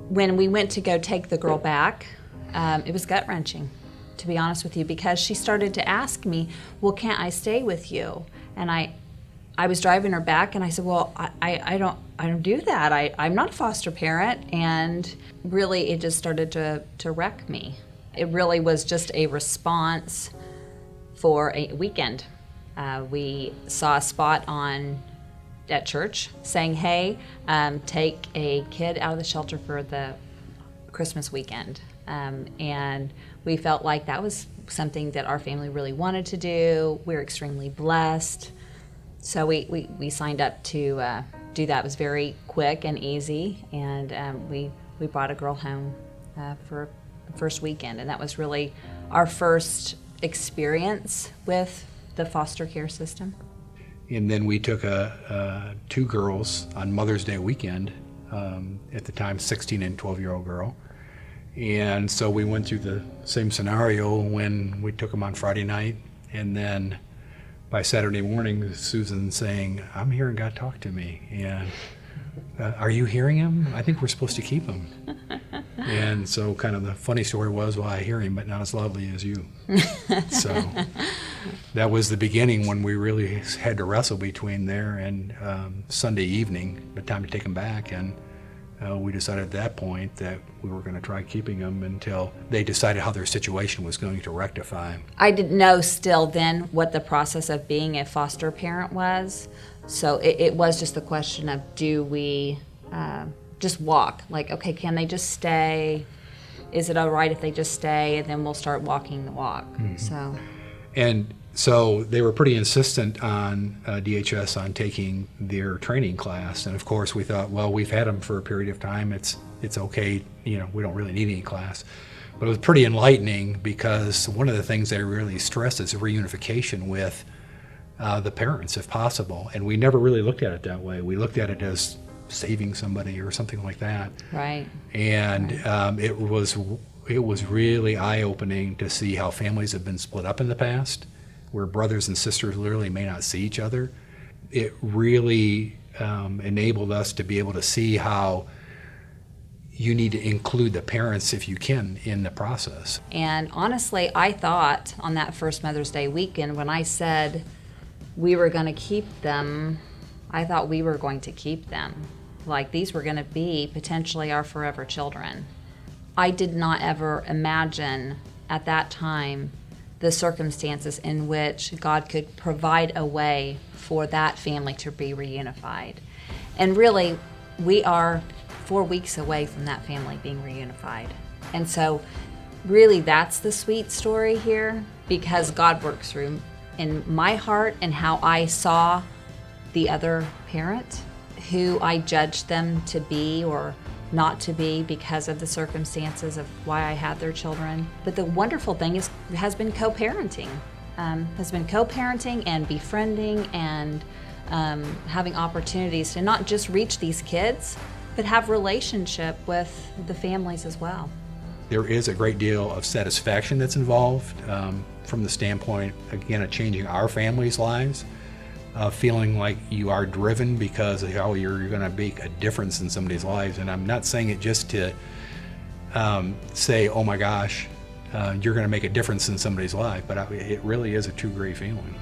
When we went to go take the girl back, it was gut-wrenching, to be honest with you, because she started to ask me, well, can't I stay with you? And I was driving her back, and I said, well, I don't do that. I'm not a foster parent. And really, it just started to wreck me. It really was just a response for a weekend. We saw a spot at church saying, hey, take a kid out of the shelter for the Christmas weekend. And we felt like that was something that our family really wanted to do. We're extremely blessed. So we signed up to do that. It was very quick and easy, and we brought a girl home for the first weekend, and that was really our first experience with the foster care system. And then we took two girls on Mother's Day weekend, at the time 16 and 12-year-old girl. And so we went through the same scenario when we took them on Friday night, and then by Saturday morning, Susan saying, I'm hearing God talk to me, and are you hearing him? I think we're supposed to keep him. And so kind of the funny story was, well, I hear him, but not as loudly as you. So that was the beginning when we really had to wrestle between there and Sunday evening, the time to take him back. And we decided at that point that we were going to try keeping them until they decided how their situation was going to rectify. I didn't know still then what the process of being a foster parent was. So it was just the question of, do we just walk? Like, okay, can they just stay? Is it all right if they just stay? And then we'll start walking the walk. Mm-hmm. So they were pretty insistent on DHS on taking their training class. And of course we thought, well, we've had them for a period of time. It's okay. We don't really need any class. But it was pretty enlightening, because one of the things they really stressed is reunification with the parents, if possible. And we never really looked at it that way. We looked at it as saving somebody or something like that. Right. And it was really eye-opening to see how families have been split up in the past, where brothers and sisters literally may not see each other. It really enabled us to be able to see how you need to include the parents, if you can, in the process. And honestly, I thought on that first Mother's Day weekend, when I said we were going to keep them, I thought we were going to keep them. Like, these were going to be potentially our forever children. I did not ever imagine at that time the circumstances in which God could provide a way for that family to be reunified. And really, we are 4 weeks away from that family being reunified. And so really that's the sweet story here, because God works through in my heart and how I saw the other parent, who I judged them to be or not to be because of the circumstances of why I had their children. But the wonderful thing has been co-parenting. And befriending and having opportunities to not just reach these kids, but have relationship with the families as well. There is a great deal of satisfaction that's involved from the standpoint, again, of changing our families' lives. Feeling like you are driven because of how you're going to make a difference in somebody's lives. And I'm not saying it just to say, oh my gosh, you're going to make a difference in somebody's life, but it really is a true great feeling.